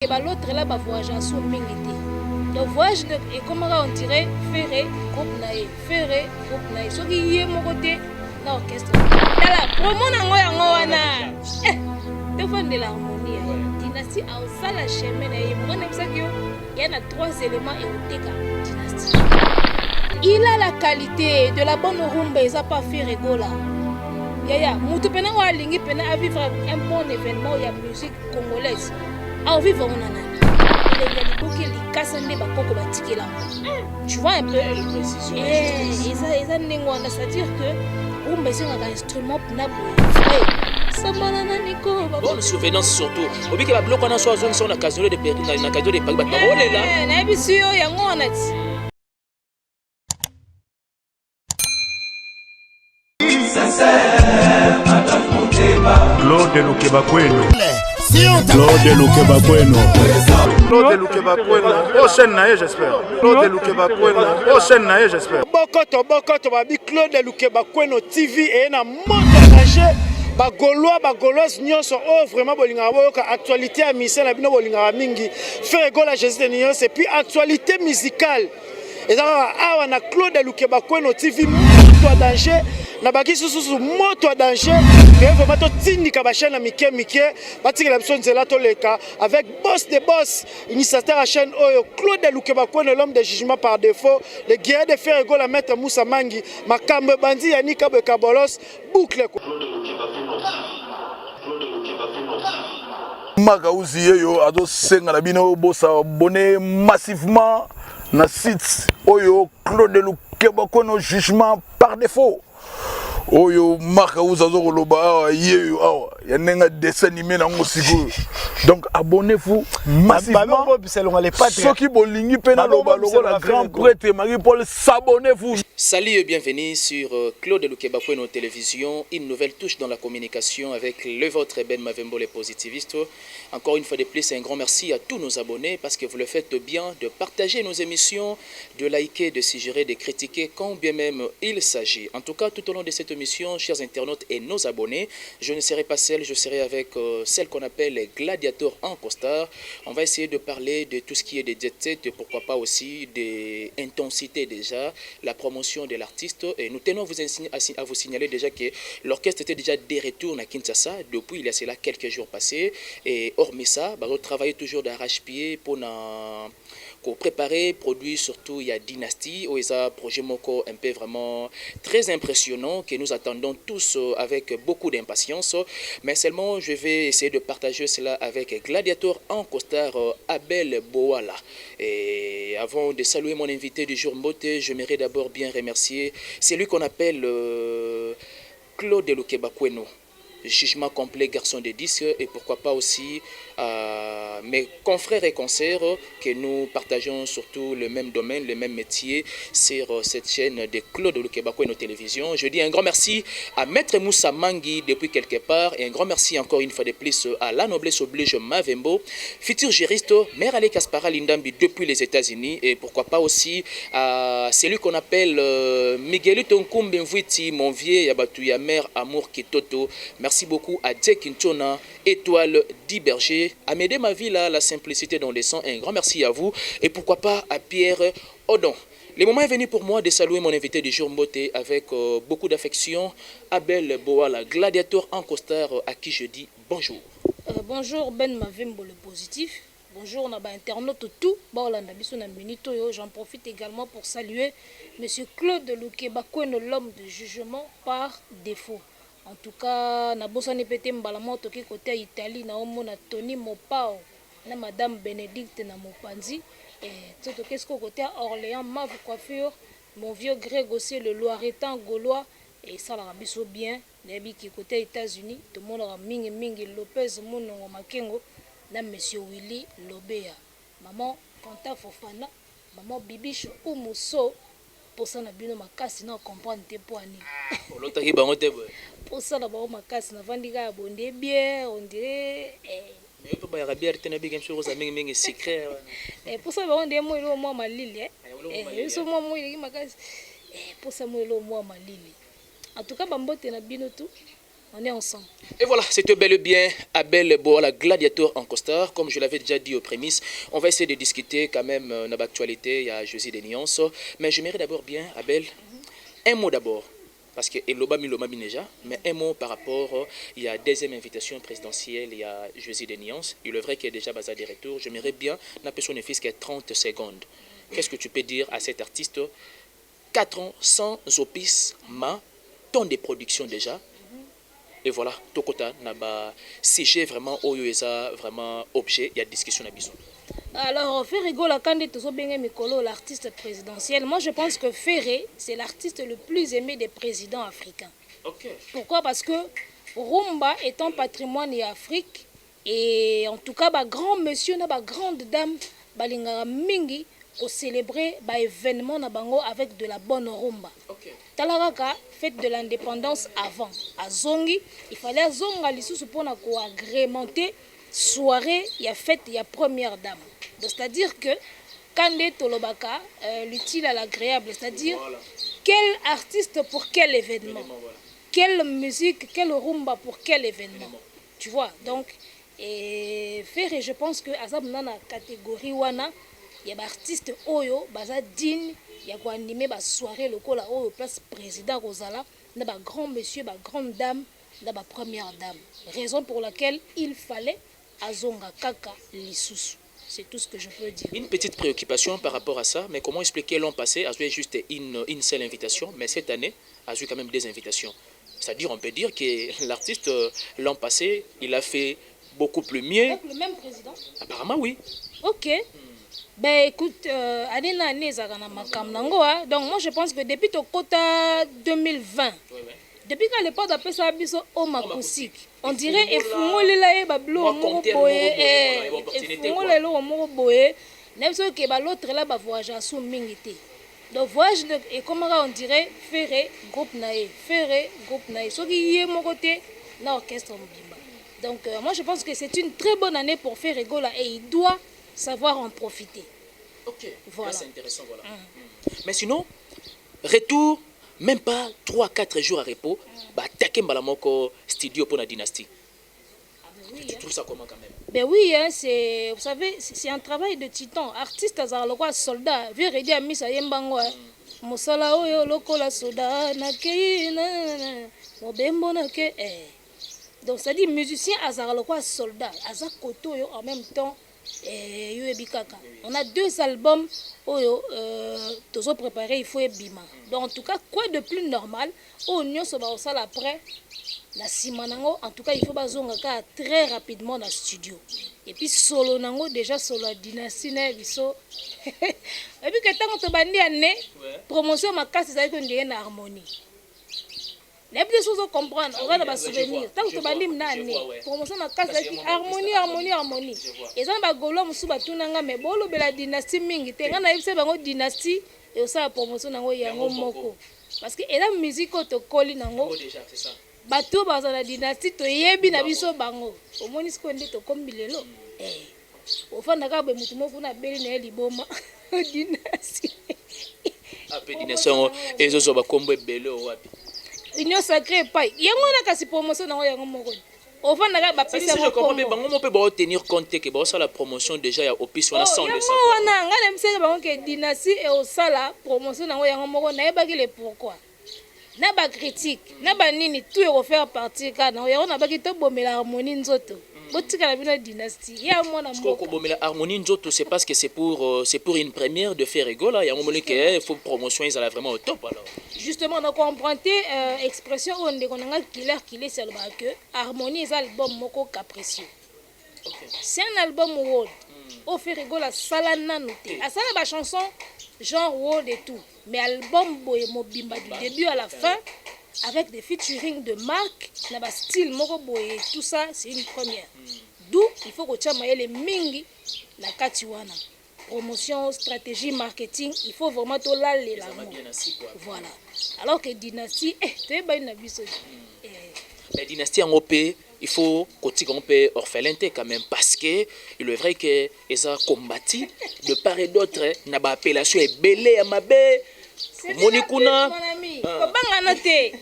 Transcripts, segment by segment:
Et l'autre là, voyage en sous mingité. Le voyage est comme on dirait ferré, groupe naïe, ferré, groupe naïe. Ce qui est mon côté, l'orchestre. Là, promo n'angoya. Deux fois de l'harmonie. Dynastie a aussi la chemin naïe. Moi, j'aime ça qu'il y a 3 éléments et au TK. Dynastie. Il a la qualité de la bonne rumba, il n'a pas fait rigola. Yaya, mutu pena wa lingi pena à vivre un bon événement, il y a musique congolaise. À vivre on en a. Il y a des bouquets, les cassandés, les bakoko, les là. Tu vois un peu. C'est-à-dire que rumba c'est un instrument pour bonne souvenance surtout. Au bique la bloc on a soit zone son occasion de perdre dans l'occasion de parler. Parole est là. Na biso yango on a Claude Lukebakweno. Claude Lukebakweno. Claude Lukebakweno. Prochaine naïe, j'espère. Claude Lukebakweno. Prochaine naïe, j'espère. Bokoto, babi Claude Lukebakweno TV et na monde caché. Bagoloise nyonso oh vraiment bolinga boyoka actualité à mission na bino bolinga mingi. Faire gola Jésus de nyonso et puis actualité musicale. Et ça awa na Claude Lukebakweno TV moto à danger. Na baki susu moto à danger et vraiment to tindika ba chaîne mike batika la biso nzela to leka avec boss de boss initiateur à chaîne oyo Claude Lukebakweno l'homme de jugement par défaut le guerrier de faire égale à maître Moussa Mangi makambe bandi yanika bekabolos boucle Magauzi yo ado senga na bino bossa abonné massivement na site oyo Claude Lukebakweno jugement par défaut. Oyo marque vous avez koloba yeyo awa ya nenga dessin animé na ngosiko donc abonnez-vous massivement ceux qui bolingi pena loba la grand prêtre Marie-Paul s'abonnez-vous. Salut et bienvenue sur Claude Lukebakweno télévision, une nouvelle touche dans la communication avec le vôtre Ben Mavembo les positivistes. Encore une fois de plus un grand merci à tous nos abonnés parce que vous le faites bien de partager nos émissions, de liker, de suggérer, de critiquer quand bien même il s'agit. En tout cas tout au long de cette émission, chers internautes et nos abonnés, je ne serai pas seul, je serai avec celle qu'on appelle les gladiateurs en costard. On va essayer de parler de tout ce qui est des jet set, pourquoi pas aussi des intensités déjà, la promotion de l'artiste. Et nous tenons à vous signaler déjà que l'orchestre était déjà de retour à Kinshasa depuis il y a cela quelques jours passés. Et hormis ça, on travaille toujours d'arrache-pied pour préparer, produit surtout il y a Dynastie, où il y a un projet moko un peu vraiment très impressionnant que nous attendons tous avec beaucoup d'impatience. Mais seulement je vais essayer de partager cela avec Gladiator en costard Abel Boala. Et avant de saluer mon invité du jour Mbote, j'aimerais d'abord bien remercier celui qu'on appelle Claude Lukebakweno. Jugement complet, garçon de disques, et pourquoi pas aussi mes confrères et consoeurs que nous partageons surtout le même domaine, le même métier sur cette chaîne de Claude Lukebakweno télévision. Je dis un grand merci à Maître Moussa Mangi depuis quelque part et un grand merci encore une fois de plus à la noblesse oblige Mavembo, futur juriste, Mère Ale Kaspara Lindambi depuis les États-Unis et pourquoi pas aussi à celui qu'on appelle Miguelito Nkumbenvuiti, mon vieux Yabatuya Mère Amour Kitoto. Merci beaucoup à Jack Kinchona, Étoile d'Iberger, à m'aider ma vie là, la simplicité dans les sons. Un grand merci à vous. Et pourquoi pas à Pierre Odon. Le moment est venu pour moi de saluer mon invité du jour Mbote avec beaucoup d'affection, Abel Boala, gladiateur en costard, à qui je dis bonjour. Bonjour Ben Mavembo le positif. Bonjour Naba internaute tout. J'en profite également pour saluer Monsieur Claude Lukebakweno, l'homme de jugement par défaut. En tout cas, na bossa ne pété mbalamo toki côté Italie na omona Tony Mopao na Madame Bénédicte na Mopanzi et tout qu'est-ce côté Orléans Mave coiffure mon vieux Greg aussi le Loiretan gaulois et ça la biso bien nabi qui côté États-Unis tout le monde a mingi Lopez mono makengo na monsieur Willy Lobea maman Kanta Fofana maman Bibiche Umuso pour ça na bino makasi na comprendre te poani olotaki bango te boy pour ça là-bas makasi na vandika bondé bien on dirait mais peut pas bière te na bigem chose mingi secret pour ça on dit moi le moi malili so moi makasi pour ça moi le moi malili en tout cas bambote na bino tout on est ensemble. Et voilà, c'était bel et bien Abel Boala, gladiateur en costard. Comme je l'avais déjà dit aux prémices, on va essayer de discuter quand même dans l'actualité. Il y a Josie des nuances. Mais j'aimerais d'abord bien, Abel, un mot d'abord. Parce que Eloba Miloma Bineja, mais un mot par rapport, il y a deuxième invitation présidentielle, il y a Josie des nuances. Il est vrai qu'il y a déjà basé des retours. J'aimerais bien, la personne est fils qui a 30 secondes. Qu'est-ce que tu peux dire à cet artiste? 4 ans sans opis, ma, tant de production déjà. Et voilà, Tokota n'a pas sujet vraiment oyoeza vraiment objet, il y a discussion à bisou. Alors, Ferré Gola Kandé Tosobenge Mikolo, l'artiste présidentiel, moi je pense que Ferré, c'est l'artiste le plus aimé des présidents africains. Okay. Pourquoi? Parce que Rumba est un patrimoine et Afrique, et en tout cas, grand monsieur, grande dame, Balingara Mingi, pour célébrer l'événement avec de la bonne rumba. Okay. Talaraka, fête de l'indépendance avant. À Zongi, il fallait à Zonga l'issue pour agrémenter soirée, il y a fête, il y a première dame. C'est-à-dire que Kandé Tolobaka, l'utile à l'agréable, c'est-à-dire voilà. Quel artiste pour quel événement, voilà. Quelle musique, quelle rumba pour quel événement. Tu vois, donc, et Ferré, je pense que Azab Nana catégorie Wana, il y a des artistes Oyo, Baza Digne, il y a quoi animer la soirée, le col à Oyo, place président Rosala, il y a des grands monsieur, des grandes dames, il y a des premières dames. Raison pour laquelle il fallait Azonga Kaka Lissousou. C'est tout ce que je peux dire. Une petite préoccupation par rapport à ça, mais comment expliquer l'an passé, a eu juste une seule invitation, mais cette année, a eu quand même des invitations. C'est-à-dire, on peut dire que l'artiste, l'an passé, il a fait beaucoup plus mieux. Avec le même président? Apparemment, oui. Ok. Ben écoute, donc moi je pense que depuis le quota 2020, depuis qu'à l'époque d'après ça au Makousik, on dirait efungolila bablo moko boye n'importe que l'autre là ba voyage à sous mingité. Donc voyage et comment on dirait Ferré groupe naé, Ferré groupe naé. Ce qui est mon côté na orchestre mbimba. Donc moi je pense que c'est une très bonne année pour Ferré Gola et il doit savoir en profiter. Ok, voilà. C'est intéressant, voilà. Mais sinon, retour, même pas 3-4 jours à repos, attaquer Mbalamoko studio pour la dynastie. Oui, tu trouves ça comment quand même? Ben oui, hein, vous savez, c'est un travail de titan. Artiste, soldat, vieux rédi à Missa Yembango. Mosala oyo lokola soda, nakei na mobembo nake. Donc ça dit musicien azaralokwa soldat, azak koto yo en même temps. On a 2 albums tous préparés, il faut bima. Donc en tout cas, quoi de plus normal au Nyon Sobaosal après la Simanango, en tout cas il faut bazonga très rapidement dans le studio. Et puis solo nango déjà solo la dynastie na biso. Et puis que tant que bandi année promotion ma casse ça qu'on dit na harmonie. Les petits choses comprendre, on va dans souvenir. Tant que tu bandim na année, promotion ma casse harmonie. Et ça ba golo musu batunanga me bolo bela dynastie mingi te ngana yebise bango dynastie et ça promotion nango yango moko. Parce que et la musique to koli nango déjà c'est ça. Bato baza la dynastie to yebi na biso bango. Omoni siko ndi to kombi lelo. Ofanda ka be mutu moko na beli na liboma dynastie. Ape dynastie ezo zo ba kombo ebele wapi. Union sacrée pai yango na kasi promotion nango yango moko ofanda ka ba pesa je comprends mais bango mo pe ba tenir compte que ba ça la promotion déjà ya opis wana sans de ça wana ngana mseke bango ke dynastie et au sala promotion nango yango moko na yebaki le pourquoi na ba critique na ba nini tout est refaire partie kana yango na baki to bomela harmonie nzoto botika la bino dynastie ya mona moko ko bomela harmonie nzoto c'est parce que c'est pour une première de faire rigola ya momole que il faut promotion ils allaient vraiment au top alors. Justement, on a compris l'expression où on a killer c'est que harmonie est un album moko capricieux. C'est un album world. Au fait rigolo la salana noté. À ça la chanson genre world et tout. Mais album boy mobimba du début à la fin avec des featuring de marque, na style moko boy tout ça c'est une première. D'où il faut que tu aies les mingi la katiwana. Promotion, stratégie, marketing, il faut vraiment tout là les là. Voilà. Alors que dynastie, tu es bien habitué. Mais dynastie en OP, il faut qu'on peut orphelin quand même parce que il est vrai que ils ont combattu de part et d'autre. Na ba appellation est belé à ma bé. Monikuna. Mon ami. Comment noter?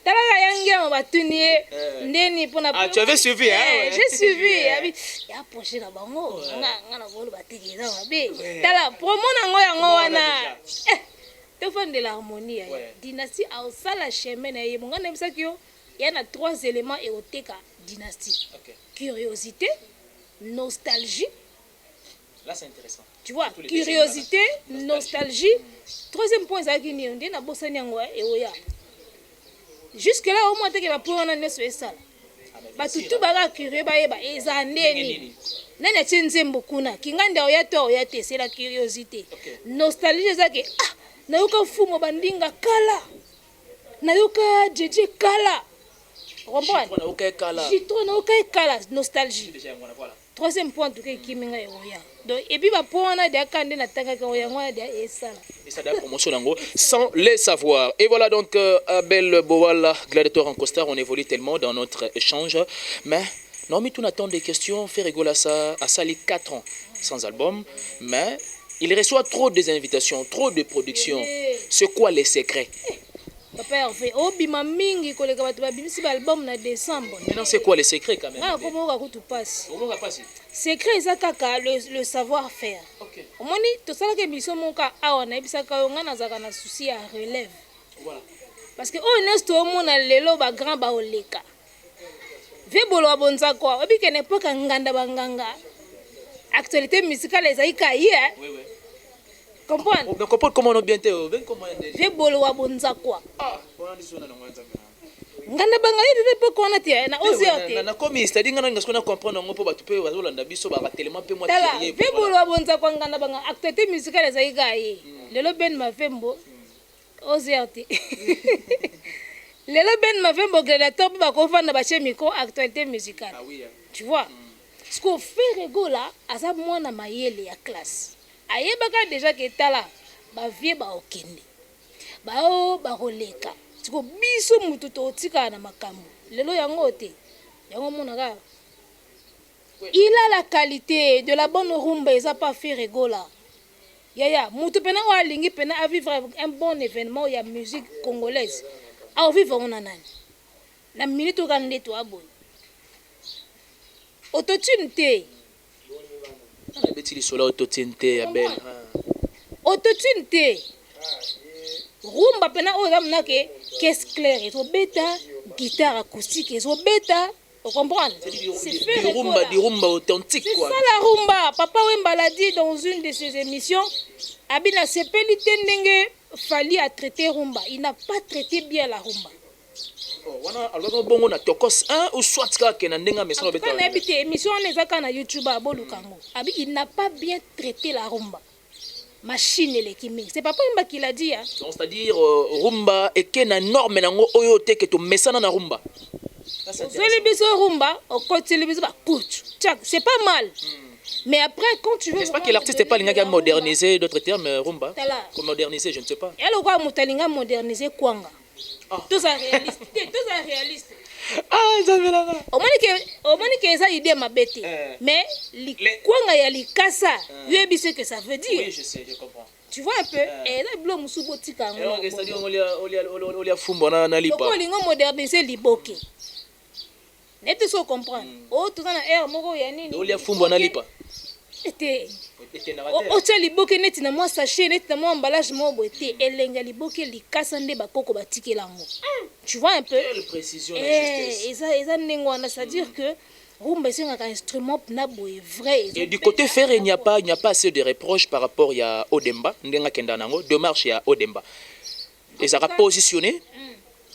Talaka yangi on va tourner. Ndeni pour na. Ah, tu avais suivi, hein? J'ai suivi. Il a approché la bango. Ngana volo batiki na mabe. Tala promo nango yango wana. Te fan de l'harmonie. Dynastie a ça la chemin na yemo ngana bisaki yo. Il y a 3 éléments et au teka dynastie. Curiosité, nostalgie. Là c'est intéressant. Tu vois, curiosité, nostalgie. Troisième point ça qui ni on dit na bosani yango et oya. Jusque là au moins que va pour on a neso ça. Ba tutu ba curieux ba yeba eza ndeni. Nana tshenzembo kuna kinganda oya to oya te c'est la curiosité. Nostalgie ça que na yoka fumo bandinga kala. Na yoka jeje kala. Comprends? Jitro na yoka kala nostalgie. Troisième point tout qui minga oya. Donc et puis ba pona de kande na taka ka oya ngwa de esala. Et ça donne promotion nango sans les savoir. Et voilà donc Abel Bowala, gladiateur en costard, on évolue tellement dans notre échange. Mais non, mais tout attend des questions. Fait rigoler ça à Sali 4 ans sans album. Mais il reçoit trop des invitations, trop de productions. C'est quoi les secrets? Papa Hervé, bima mingi koleka batu ba bimisi ba album na décembre. Maintenant c'est quoi les secrets quand même? Ah, comment on va tout passe? Comment on va passer? Secret ça kaka le savoir-faire. OK. Au moins to sala ke biso monka awa na bisaka yo ngana zaka na souci à relève. Voilà. Parce que honesto mona lelo ba grand ba oleka. Vebolo abonza quoi? Obi ke n'époque nganda banganga. Actualité musicale ezaika yi hein? Oui oui. Comprendre? On comprend comment on a bien été. Comment on est. Vebolo abonza quoi? Ah, on a dit ça na ngwanza. Nganda banganga de l'époque on a tie na oziate. Na comme c'est-à-dire ngana ngasko comprendre ngo po batu pe bazolanda biso ba tellement pe moi crier. Vebolo abonza kwa nganda banganga actualité musicale ezaika yi. Lelo Ben Mavembo oziate. Lelo Ben Mavembo gladiateur ba ko fanda ba chemiko actualité musicale. Ah oui. Tu vois? Ce qu'on fait rigola asa mwana mayele ya classe. Ayebaka déjà que tala ba vie ba okende. Ba o ba roleka. Tiko biso mutu to tika na makambo. Lelo yango te. Yango mona ka. Il a la qualité de la bonne rumba, il a pas fait rigola. Ya mutu pena o alingi pena a vivre un bon événement ya musique congolaise. A vivre on anani. La minute kan ndeto aboy. Autotune te. Betili sola autotune te Abel. Autotune te. Rumba pena o zamna ke caisse claire, ils ont bêta, guitare acoustique, ils ont bêta. Vous comprenez? C'est fait des rumba authentique quoi. C'est ça la rumba. Papa Wemba l'a dit dans une de ses émissions. Abina sepeli tendenge Fali a traité rumba. Il n'a pas traité bien la rumba. Wana aloko bongo na tokos ou soit ka ke na ndenga mesolo beta. Quand habite émission on ezaka na YouTube abolukango. Abi il n'a pas bien traité la rumba. Machine le kimi. C'est papa Wemba qui l'a dit hein. Donc c'est-à-dire rumba et que na norme nango oyo te ke to mesana na rumba. C'est biso rumba, au côté le biso ba coach. C'est pas mal. Mais après quand tu veux j'espère pas que l'artiste n'est pas linga moderniser d'autres termes rumba. Comme moderniser, je ne sais pas. Et le quoi mutalinga moderniser kwanga. Tous un réaliste, tous un réaliste. Ah, ça me l'a. Au moins que ça idée ma bête. Mais li kwanga ya likasa, yebi ce que ça veut dire. Oui, je sais, je comprends. Tu vois un peu et là blo musubo tika ngo. C'est-à-dire on lia fumbo na lipa. Ko linga moderniser liboke. Nete so comprendre. Oh tout ça na air moko ya nini? On lia fumbo na lipa. O tcha liboke neti na moi sachet neti na moi emballage mo boté elenga liboke likasa nde bakoko batikela ngo. Tu vois un peu? Quelle précision et justesse. Eza nengwana, c'est-à-dire que rumba c'est un instrument na boye vrai. Et du côté faire il n'y a pas assez de reproches par rapport à Odemba, ndenga kenda nango, démarche à Odemba. Et ça a positionné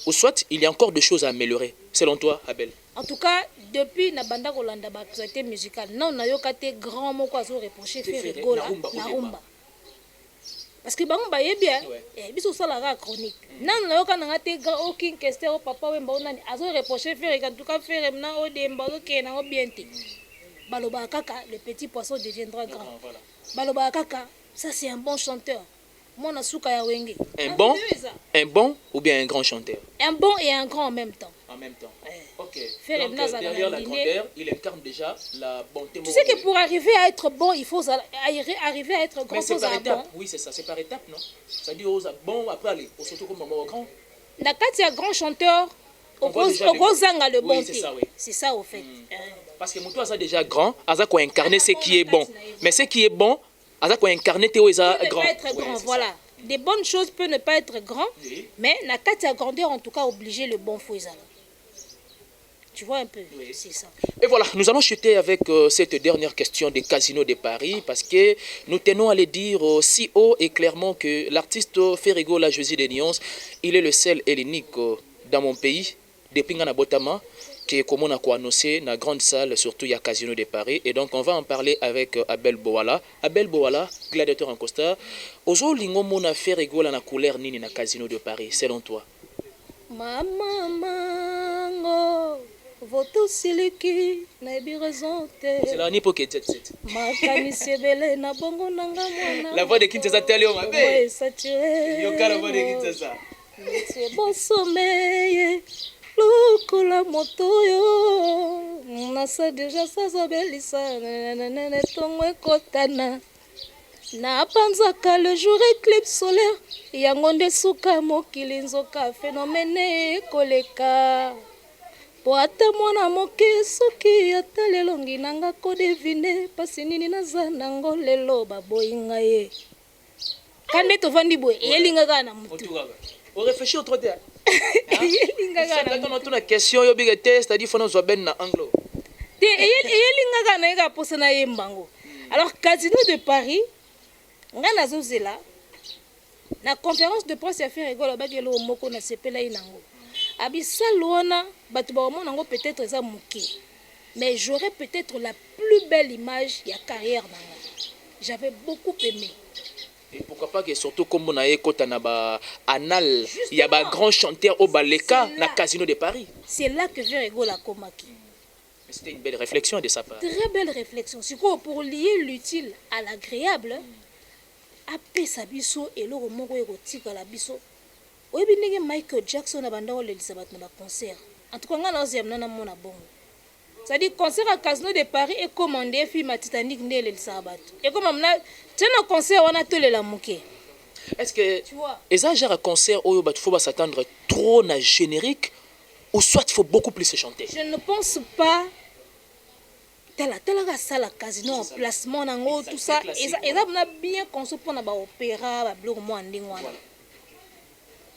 ou soit il y a encore des choses à améliorer selon toi Abel? En tout cas, depuis na banda kolanda ba actualité musicale, non na yoka te grand mot quoi zo reprocher faire rigola na rumba. Parce que bango ba yebia biso sala ra chronique. Non na yoka na te grand aucune question papa Wemba onani azo reprocher faire en tout cas faire na Odemba OK na bien te. Baloba kaka le petit poisson deviendra grand. Baloba kaka ça c'est un bon chanteur. Mona suka ya wenge. Un bon ou bien un grand chanteur? Un bon et un grand en même temps. En même temps. Ok. Donc, derrière la grandeur, il incarne déjà la bonté. Tu sais que pour arriver à être bon, il faut arriver à être grand. Mais c'est par étape. Oui, c'est ça. C'est par étape, non? C'est-à-dire, bon, après, aller, surtout comme grand. Nakati a grand chanteur, au Zanga le bon thé. C'est ça au fait. Parce que Moutou a déjà grand, Aza quoi incarner ce qui est bon. Mais ce qui est bon, Aza quoi incarner Théo Eza grand. Peut ne pas être grand, voilà. Des bonnes choses peuvent ne pas être grand, mais Nakati a grandeur en tout cas obligé le bon fou Ezala. Tu vois un peu, c'est ça. Et voilà, nous allons chuter avec cette dernière question des casinos de Paris parce que nous tenons à le dire si haut et clairement que l'artiste Ferrigo La Josie de Nyons, il est le seul et l'unique dans mon pays, depuis Ngana Botama, qui est comme on a annoncé dans la grande salle, surtout il y a Casino de Paris. Et donc on va en parler avec Abel Boala. Abel Boala, gladiateur en costard. Ozo lingo mona Ferrigo la couleur nini na Casino de Paris, selon toi? Maman, mango. Voto siliki na raison te. C'est la nipo qui est tête. Makanisi ebele na bongo nanga mwana. La voix de Kinshasa télé ma belle. Yoka la voix de Kinshasa. C'est bon sommeil. Lokola moto yo. Nasa déjà sa zabelisa na tongo ekotana. Na panzaka le jour éclipse solaire. Yango nde suka mokili nzoka phénomène koleka. Po ata mwana moke soki ata lelo nginanga kodevine pasi nini naza nango lelo baboyinga ye kande tovandi boye eyelingaka na mutu on réfléchit autre terre eyelingaka na mutu na question yo bige te c'est-à-dire faut nous ben na anglo te eyelingaka na yeka posa na yembango. Alors Casino de Paris nga nazozela na conférence de presse ya Ferrigo la bagelo moko na sepela inango abisal wana bato baomona ngo peut-être eza moke, mais j'aurais peut-être la plus belle image ya carrière nanga. J'avais beaucoup aimé. Et pourquoi pas que surtout comme on a écouté na ba anal il y a ba grand chanteur au Baleka na Casino de Paris. C'est là que Ferrigo la komaki. C'était une belle réflexion de sa part. Très belle réflexion. C'est quoi pour lier l'utile à l'agréable? Après sa biso et le moko érotique à la biso. Oui, bien Michael Jackson a bandé l'Elisabeth na concert. En tout cas, on a osé amener mon abongo. C'est-à-dire concert à Casino de Paris est commandé film à Titanic né l'Elisabeth. Et comme on a tiens un concert on a tous les lamouké. Est-ce que tu vois? Et ça genre concert où il faut s'attendre trop na générique ou soit il faut beaucoup plus se chanter? Je ne pense pas. Telle salle à Casino en placement nango tout ça et ça on a bien conçu pour na ba opéra ba bloc moi ndingwana.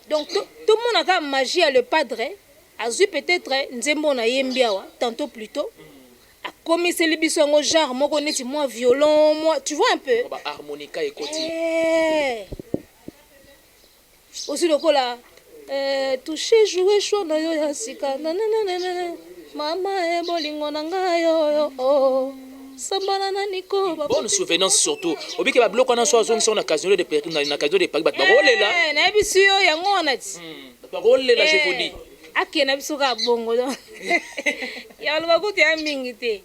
Donc tout le monde a quand magie à le padre, a vu peut-être Nzembo na yembiawa tantôt plus tôt. A commis ce libisongo genre moi connais moi violon moi tu vois un peu. Harmonica et côté. Aussi le cola toucher jouer chaud na yo ya sika nanana mama e bolingo nanga yo bonne souvenance surtout. Obi ke ba bloc on a so azong na Casino de Paris na Casino de Paris ba rolela. Na biso yo yango on a dit. Ba rolela je vous dis. Akena biso ka bongo donc. Ya lo ba ko te amingite.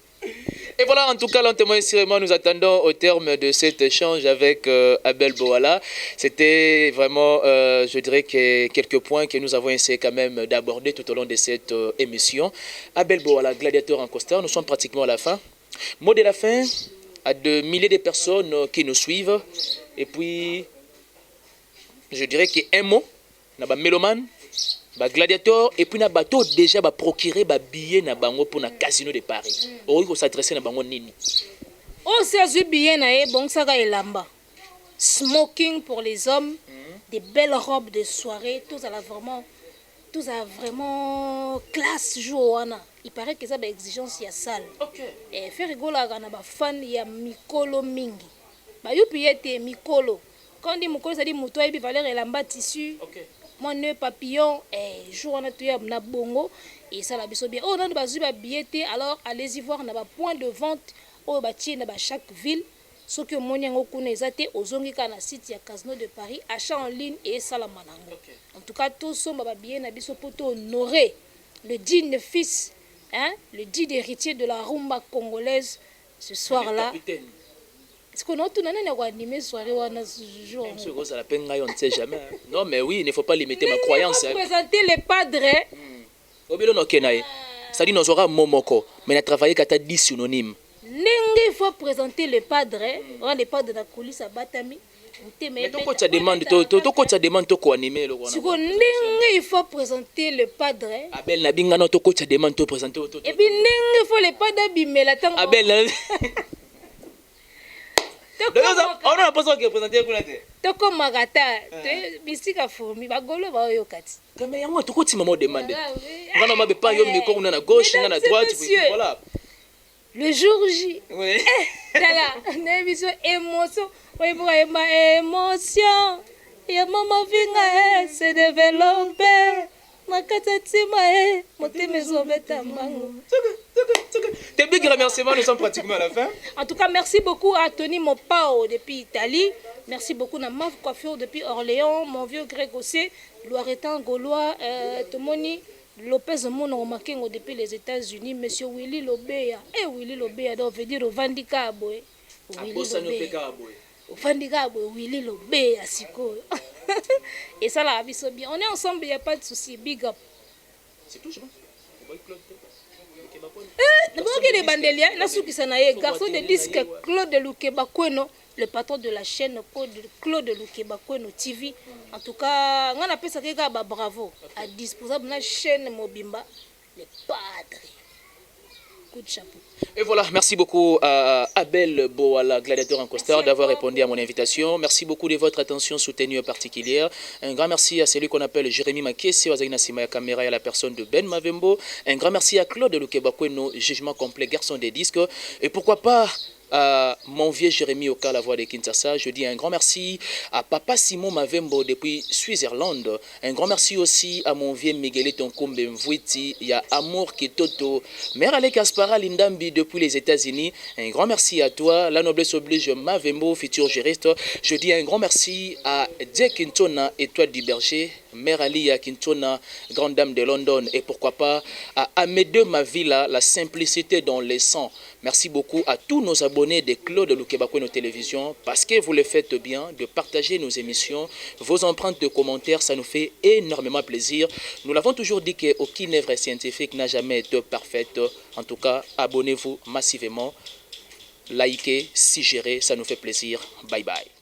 Et voilà, en tout cas, lentement et sûrement, nous attendons au terme de cet échange avec Abel Boala. C'était vraiment, je dirais, que quelques points que nous avons essayé quand même d'aborder tout au long de cette émission. Abel Boala, gladiateur en costard, nous sommes pratiquement à la fin. Mot de la fin à de milliers de personnes qui nous suivent. Et puis, je dirais qu'un mot, on a mélomane, gladiateur, et puis on a bateau déjà procuré des billets pour le Casino de Paris. On va s'adresser à Nini. Oh, c'est un billet, bon, ça va elamba. Smoking pour les hommes, des belles robes de soirée, tout ça vraiment classe jour. Il paraît que ça a des exigences, il y a salle. Et faire rigoler à un fan, il y a Mikolo Mingi. Il y a Mikolo. Quand on dit Mikolo, ça dit Moutoua, il valeur elamba tissu. Mon nœud papillon, et jour on a tué na bongo, et ça la biso bien. Oh, on a des billets, alors allez-y voir, on a un point de vente au bâti dans chaque ville. Ce que mon yango connaît, aux ongika na site ya Casino de Paris, achat en ligne et salamanango. En tout cas, tous sont billets na biso pour honorer le digne fils, hein, le digne héritier de la rumba congolaise ce soir-là. Est-ce qu'on a tout animé soirée ou ce jour? On ne sait jamais. Non, mais oui, il ne faut pas limiter ma croyance. Présenter les padres. Ça dit, nous aurons Momoko, mais on a travaillé qu'à 10 synonymes. Ndenge il faut présenter le padre, le padre de la coulisse à Batami. Mais toi, tu demandes, tu demandes quoi animer le ndenge il faut présenter le padre. Abel Nabinga, non, tu demandes de présenter. Et puis ndenge il faut le padre bimela tango. Abel, on a pas que présenter quoi là. Toko magata, bisika fourmi, bagolo ba oyo kati. Mais yango to ko ti maman demander. Ngana mabe pa yo miko na gauche na droite, voilà. Le jour J. Oui. Là, l'émission émotion, oui pour émotion. Ya mama vinga se développer. Makatatima motema ezobeta mbango. Tes big remerciements, nous sommes pratiquement à la fin. En tout cas, merci beaucoup à Tony Mopao depuis Italie. Merci beaucoup à Mav Coiffure depuis Orléans, mon vieux Greg Ossé, Loiretan Gaulois, Tomoni Lopez Mono Makengo depuis les États-Unis, monsieur Willy Lobeya. Eh Willy Lobeya, donc veut dire Vandika Aboy. Vandika Aboy, Willy Lobeya, Siko. Et ça là, bien. On est ensemble, il n'y a pas de souci. Big up. C'est tout, je pense. Garçon de disque Claude Lukeba Kweno, le patron de la chaîne Claude Lukeba Kweno TV. En tout cas, on appelle ça bravo. À disposable la chaîne Mobimba, le padre. Coup de chapeau. Et voilà, merci beaucoup à Abel Boala, gladiateur en costard, d'avoir répondu à mon invitation. Merci beaucoup de votre attention soutenue particulière. Un grand merci à celui qu'on appelle Jérémy Makesse, Wazagina Simaya Kamera et à la personne de Ben Mavembo. Un grand merci à Claude Lukeba Kweno, jugement complet, garçon des disques. Et pourquoi pas à mon vieux Jérémy Oka, la voix de Kinshasa. Je dis un grand merci à Papa Simon Mavembo depuis Suisse-Irlande. Un grand merci aussi à mon vieux Miguel Tonkombe Mvouiti. Il y a Amour Kitoto. Mère Ale Kaspara Lindambi depuis les États-Unis. Un grand merci à toi. La noblesse oblige Mavembo, futur juriste. Je dis un grand merci à Dick Kintona, Étoile du Berger. Mère Ali Kintona, grande dame de London. Et pourquoi pas à Amédée Mavila, la simplicité dans les sangs. Merci beaucoup à tous nos abonnés de Claude Lukeba Kweno Télévision parce que vous le faites bien de partager nos émissions. Vos empreintes de commentaires, ça nous fait énormément plaisir. Nous l'avons toujours dit qu'aucune œuvre scientifique n'a jamais été parfaite. En tout cas, abonnez-vous massivement, likez, suggérez, ça nous fait plaisir. Bye bye.